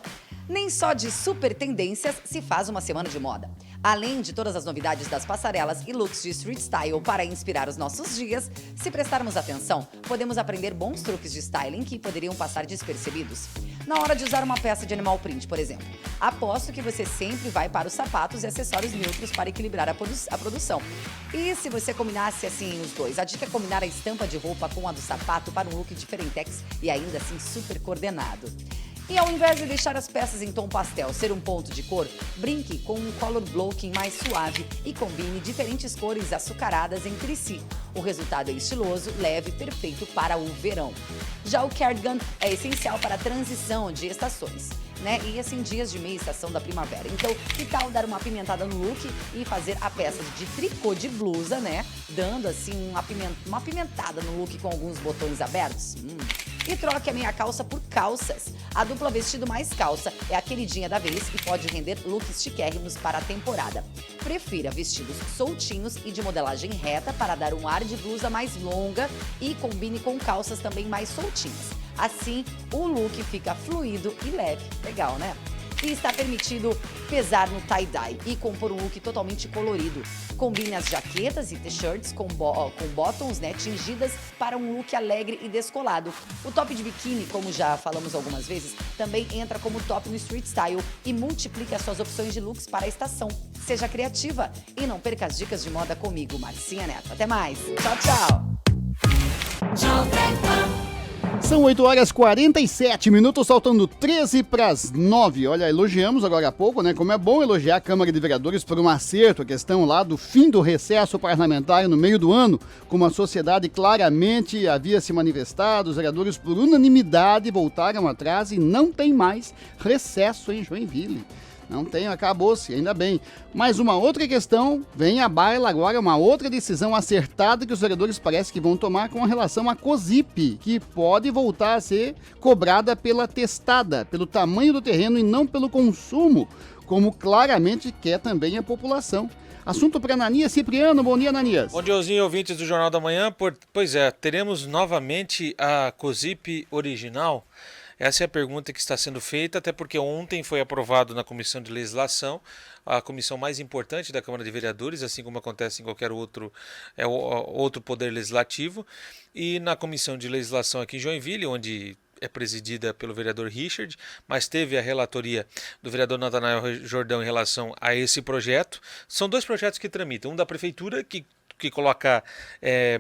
Nem só de super tendências se faz uma semana de moda. Além de todas as novidades das passarelas e looks de street style para inspirar os nossos dias, se prestarmos atenção, podemos aprender bons truques de styling que poderiam passar despercebidos. Na hora de usar uma peça de animal print, por exemplo, aposto que você sempre vai para os sapatos e acessórios neutros para equilibrar a produção. E se você combinasse assim os dois? A dica é combinar a estampa de roupa com a do sapato para um look diferentex e ainda assim super coordenado. E ao invés de deixar as peças em tom pastel ser um ponto de cor, brinque com um color blocking mais suave e combine diferentes cores açucaradas entre si. O resultado é estiloso, leve e perfeito para o verão. Já o cardigan é essencial para a transição de estações, né? E assim, dias de meia estação da primavera. Então, que tal dar uma apimentada no look e fazer a peça de tricô de blusa, né? Dando assim uma apimentada no look com alguns botões abertos? E troque a meia calça por calças. A dupla vestido mais calça é a queridinha da vez e pode render looks chiquérrimos para a temporada. Prefira vestidos soltinhos e de modelagem reta para dar um ar de blusa mais longa e combine com calças também mais soltinhas. Assim, o look fica fluido e leve. Legal, né? E está permitido pesar no tie-dye e compor um look totalmente colorido. Combine as jaquetas e t-shirts com bottoms, né, tingidas para um look alegre e descolado. O top de biquíni, como já falamos algumas vezes, também entra como top no street style e multiplica as suas opções de looks para a estação. Seja criativa e não perca as dicas de moda comigo, Marcinha Neto. Até mais. Tchau, tchau. São 8h47, faltando 13 para as 9. Olha, elogiamos agora há pouco, né? Como é bom elogiar a Câmara de Vereadores por um acerto, a questão lá do fim do recesso parlamentar no meio do ano, como a sociedade claramente havia se manifestado, os vereadores por unanimidade voltaram atrás e não tem mais recesso em Joinville. Não tem, acabou-se, ainda bem. Mas uma outra questão, vem à baila agora, uma outra decisão acertada que os vereadores parece que vão tomar com relação à COSIP, que pode voltar a ser cobrada pela testada, pelo tamanho do terreno e não pelo consumo, como claramente quer também a população. Assunto para Ananias Cipriano. Bom dia, Ananias. Bom dia, ouvintes do Jornal da Manhã. Pois é, teremos novamente a COSIP original? Essa é a pergunta que está sendo feita, até porque ontem foi aprovado na Comissão de Legislação, a comissão mais importante da Câmara de Vereadores, assim como acontece em qualquer outro poder legislativo, e na Comissão de Legislação aqui em Joinville, onde é presidida pelo vereador Richard, mas teve a relatoria do vereador Natanael Jordão em relação a esse projeto. São dois projetos que tramitam, um da Prefeitura, que coloca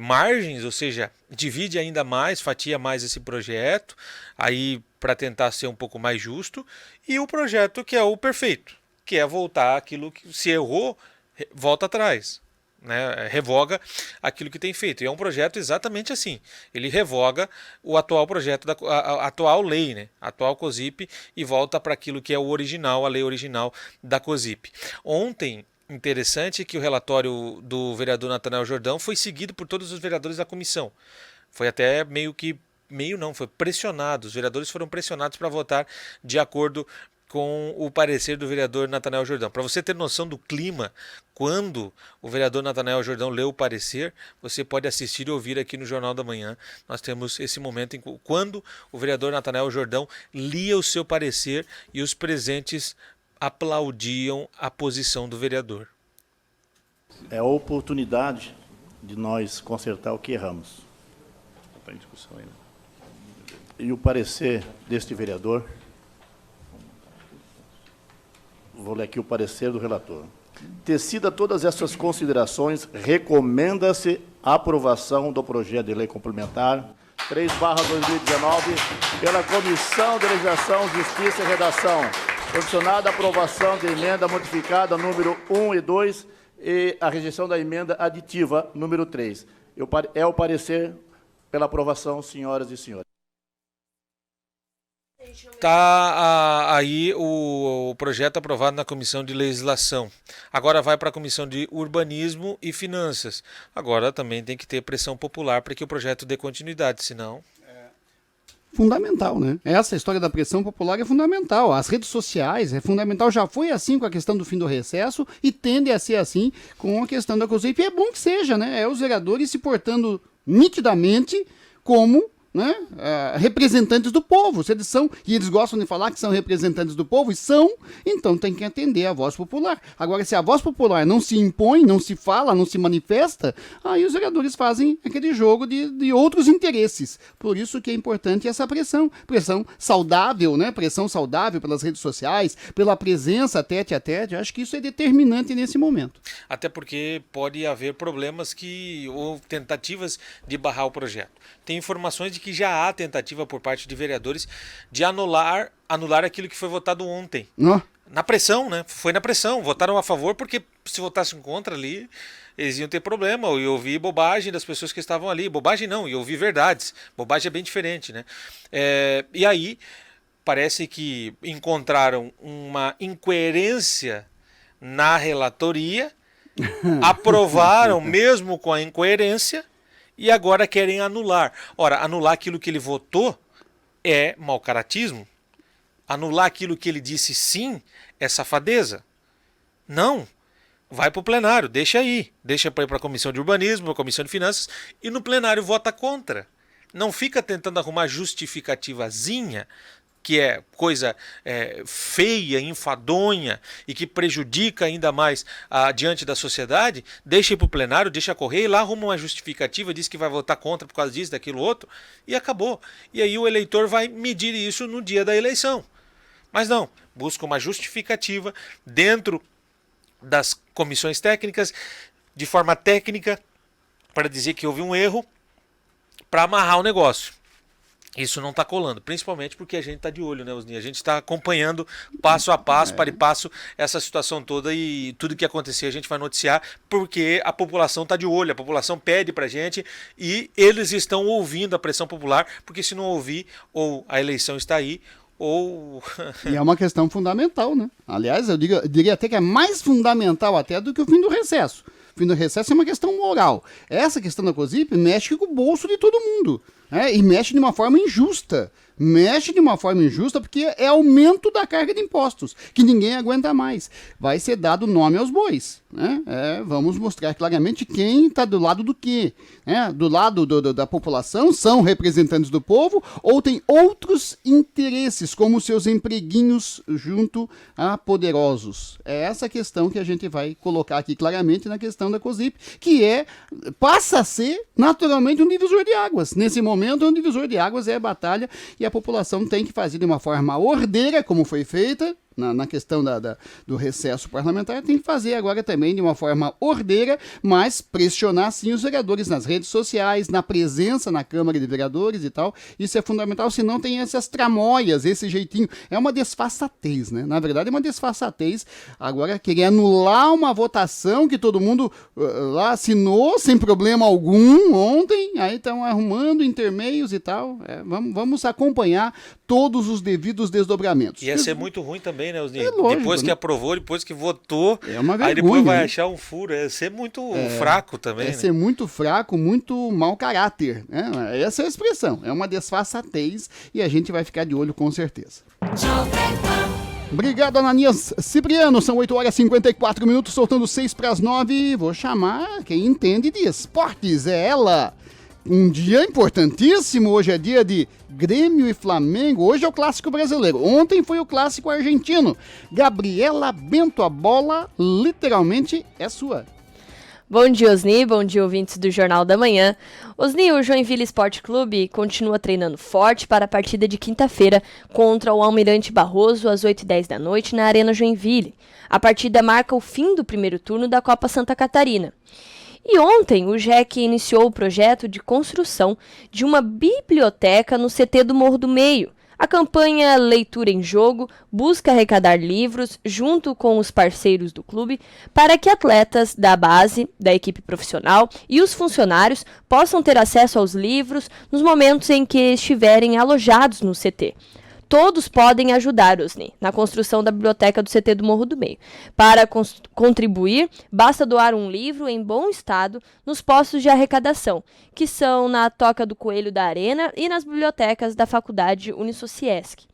margens, ou seja, divide ainda mais, fatia mais esse projeto, aí para tentar ser um pouco mais justo, e o projeto que é o perfeito, que é voltar aquilo que se errou, volta atrás, né? Revoga aquilo que tem feito. E é um projeto exatamente assim, ele revoga o atual projeto, a atual lei, né? A atual COSIP, e volta para aquilo que é o original, a lei original da COSIP. Ontem, interessante que o relatório do vereador Natanael Jordão foi seguido por todos os vereadores da comissão. Foi até foi pressionado. Os vereadores foram pressionados para votar de acordo com o parecer do vereador Natanael Jordão. Para você ter noção do clima, quando o vereador Natanael Jordão leu o parecer, você pode assistir e ouvir aqui no Jornal da Manhã. Nós temos esse momento quando o vereador Natanael Jordão lia o seu parecer e os presentes aplaudiam a posição do vereador. É a oportunidade de nós consertar o que erramos. Está em discussão ainda. E o parecer deste vereador, vou ler aqui o parecer do relator. Tecida todas essas considerações, recomenda-se a aprovação do projeto de lei complementar 3/2019 pela Comissão de Legislação, Justiça e Redação, condicionada à aprovação da emenda modificada número 1 e 2 e a rejeição da emenda aditiva número 3. É o parecer pela aprovação, senhoras e senhores. Está aí o projeto aprovado na Comissão de Legislação. Agora vai para a Comissão de Urbanismo e Finanças. Agora também tem que ter pressão popular para que o projeto dê continuidade, senão... Fundamental, né? Essa história da pressão popular é fundamental. As redes sociais é fundamental. Já foi assim com a questão do fim do recesso e tende a ser assim com a questão da COSIP. E é bom que seja, né? É os vereadores se portando nitidamente como, né, representantes do povo. Se eles são, e eles gostam de falar que são representantes do povo, e são, então tem que atender a voz popular. Agora, se a voz popular não se impõe, não se fala, não se manifesta, aí os vereadores fazem aquele jogo de outros interesses. Por isso que é importante essa pressão saudável, né? Pressão saudável pelas redes sociais, pela presença tete a tete. Eu acho que isso é determinante nesse momento. Até porque pode haver problemas ou tentativas de barrar o projeto. Tem informações de que já há tentativa por parte de vereadores de anular aquilo que foi votado ontem. Na pressão, né? Foi na pressão. Votaram a favor porque se votassem contra ali, eles iam ter problema. Eu ouvi bobagem das pessoas que estavam ali. Bobagem não, eu ouvi verdades. Bobagem é bem diferente, né? E aí, parece que encontraram uma incoerência na relatoria, aprovaram mesmo com a incoerência, e agora querem anular. Ora, anular aquilo que ele votou, é mau caratismo? Anular aquilo que ele disse sim é safadeza? Não. Vai para o plenário, deixa aí. Deixa para ir para a Comissão de Urbanismo, para a Comissão de Finanças, e no plenário vota contra. Não fica tentando arrumar justificativazinha, que é coisa feia, enfadonha e que prejudica ainda mais diante da sociedade. Deixa ir para o plenário, deixa correr, e lá arruma uma justificativa, diz que vai votar contra por causa disso, daquilo, outro, e acabou. E aí o eleitor vai medir isso no dia da eleição. Mas não, busca uma justificativa dentro das comissões técnicas, de forma técnica, para dizer que houve um erro, para amarrar o negócio. Isso não está colando, principalmente porque a gente está de olho, né, Osni? A gente está acompanhando passo a passo, para e passo, essa situação toda, e tudo que acontecer a gente vai noticiar, porque a população está de olho, a população pede para a gente e eles estão ouvindo a pressão popular, porque se não ouvir, ou a eleição está aí, ou... E é uma questão fundamental, né? Aliás, eu diria até que é mais fundamental até do que o fim do recesso. O fim do recesso é uma questão moral. Essa questão da COSIP mexe com o bolso de todo mundo. E mexe de uma forma injusta. Mexe de uma forma injusta porque é aumento da carga de impostos, que ninguém aguenta mais. Vai ser dado nome aos bois. Né? Vamos mostrar claramente quem está do lado do quê. Do lado da população, são representantes do povo, ou tem outros interesses, como seus empreguinhos junto a poderosos. É essa questão que a gente vai colocar aqui claramente na questão da COSIP, que passa a ser naturalmente um divisor de águas. Nesse momento, um divisor de águas é a batalha, e a população tem que fazer de uma forma ordeira, como foi feita na questão do recesso parlamentar, tem que fazer agora também de uma forma ordeira, mas pressionar sim os vereadores nas redes sociais, na presença na Câmara de Vereadores e tal. Isso é fundamental, senão tem essas tramóias, esse jeitinho. É uma desfaçatez, né? Na verdade é uma desfaçatez. Agora querer anular uma votação que todo mundo lá assinou sem problema algum ontem, aí estão arrumando intermeios e tal. Vamos acompanhar todos os devidos desdobramentos. Ia ser muito ruim também, né, Osni? Lógico, depois que né? aprovou, depois que votou, é uma vergonha, aí depois vai né? achar um furo. Ia ser muito fraco também. Ser muito fraco, muito mau caráter. Né? Essa é a expressão. É uma desfaçatez e a gente vai ficar de olho com certeza. Obrigado, Ananias Cipriano. São 8h54, soltando 6:09. Vou chamar quem entende de esportes. É ela. Um dia importantíssimo, hoje é dia de Grêmio e Flamengo, hoje é o Clássico Brasileiro, ontem foi o Clássico Argentino. Gabriela Bento, a bola literalmente é sua. Bom dia, Osni, bom dia, ouvintes do Jornal da Manhã. Osni, o Joinville Esporte Clube continua treinando forte para a partida de quinta-feira contra o Almirante Barroso às 8h10 da noite na Arena Joinville. A partida marca o fim do primeiro turno da Copa Santa Catarina. E ontem o JEC iniciou o projeto de construção de uma biblioteca no CT do Morro do Meio. A campanha Leitura em Jogo busca arrecadar livros junto com os parceiros do clube para que atletas da base, da equipe profissional e os funcionários possam ter acesso aos livros nos momentos em que estiverem alojados no CT. Todos podem ajudar, Osni, na construção da biblioteca do CT do Morro do Meio. Para contribuir, basta doar um livro em bom estado nos postos de arrecadação, que são na Toca do Coelho da Arena e nas bibliotecas da Faculdade Unisociesc.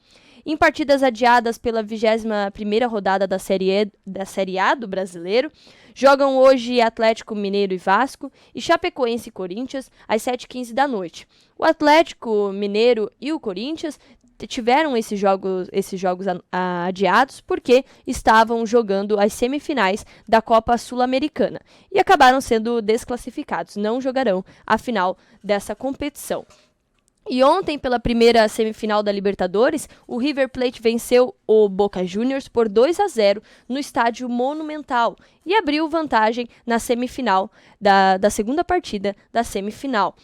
Em partidas adiadas pela 21ª rodada da Série A do Brasileiro, jogam hoje Atlético Mineiro e Vasco e Chapecoense e Corinthians às 7h15 da noite. O Atlético Mineiro e o Corinthians tiveram esses jogos adiados porque estavam jogando as semifinais da Copa Sul-Americana e acabaram sendo desclassificados, não jogarão a final dessa competição. E ontem, pela primeira semifinal da Libertadores, o River Plate venceu o Boca Juniors por 2-0 no estádio Monumental e abriu vantagem na semifinal da segunda partida da semifinal.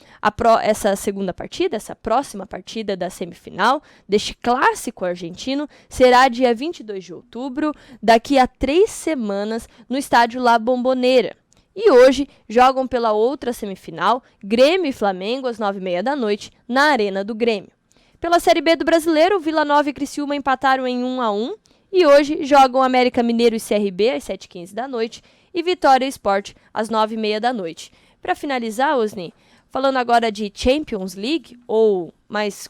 Essa próxima partida da semifinal deste clássico argentino será dia 22 de outubro, daqui a 3 semanas, no estádio La Bombonera. E hoje jogam pela outra semifinal, Grêmio e Flamengo, às 9h30 da noite, na Arena do Grêmio. Pela Série B do Brasileiro, Vila Nova e Criciúma empataram em 1-1 e hoje jogam América Mineiro e CRB às 7h15 da noite e Vitória e Sport às 9h30 da noite. Para finalizar, Osni, Falando agora de Champions League, ou mais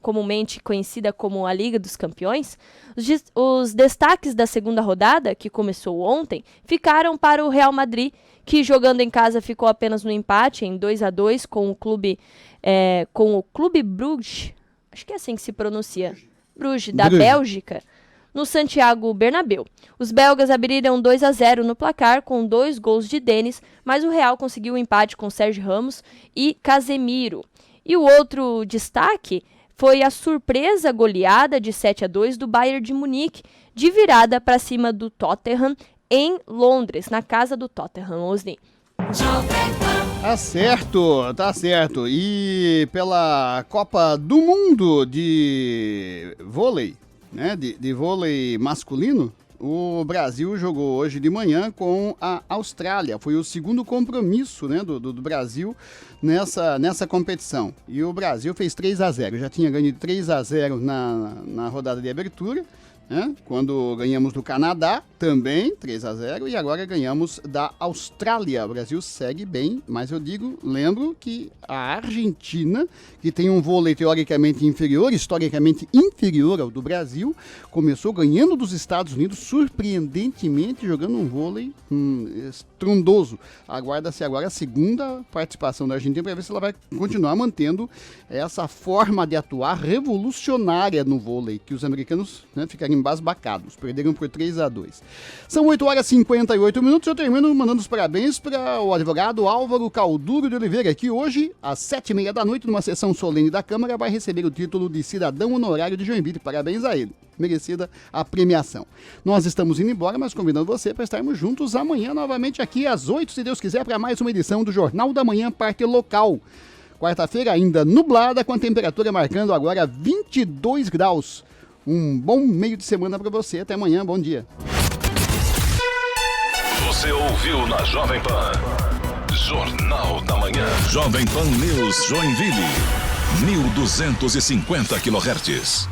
comumente conhecida como a Liga dos Campeões, os destaques da segunda rodada, que começou ontem, ficaram para o Real Madrid, que jogando em casa ficou apenas no empate em 2-2 com o Clube Bruges, acho que é assim que se pronuncia, Bruges, da Bélgica, no Santiago Bernabéu. Os belgas abriram 2-0 no placar com 2 gols de Denis, mas o Real conseguiu o empate com Sérgio Ramos e Casemiro. E o outro destaque foi a surpresa goleada de 7-2 do Bayern de Munique, de virada para cima do Tottenham em Londres, na casa do Tottenham, Osni. Tá certo. E pela Copa do Mundo de vôlei, né, de vôlei masculino, o Brasil jogou hoje de manhã com a Austrália. Foi o segundo compromisso, né, do Brasil nessa competição. E o Brasil fez 3-0. Já tinha ganho de 3-0 na rodada de abertura, né, quando ganhamos do Canadá, também 3-0, e agora ganhamos da Austrália. O Brasil segue bem, mas lembro que a Argentina, que tem um vôlei teoricamente inferior, historicamente inferior ao do Brasil, começou ganhando dos Estados Unidos, surpreendentemente jogando um vôlei estrondoso. Aguarda-se agora a segunda participação da Argentina para ver se ela vai continuar mantendo essa forma de atuar revolucionária no vôlei, que os americanos, né, ficaram embasbacados, perderam por 3-2. São 8h58, eu termino mandando os parabéns para o advogado Álvaro Calduro de Oliveira, que hoje, às 7h30, numa sessão solene da Câmara, vai receber o título de cidadão honorário de Joinville. Parabéns a ele, merecida a premiação. Nós estamos indo embora, mas convidando você para estarmos juntos amanhã, novamente aqui às 8h, se Deus quiser, para mais uma edição do Jornal da Manhã, parte local. Quarta-feira ainda nublada, com a temperatura marcando agora 22 graus. Um bom meio de semana para você. Até amanhã, bom dia. Você ouviu na Jovem Pan, Jornal da Manhã. Jovem Pan News Joinville, 1250 kHz.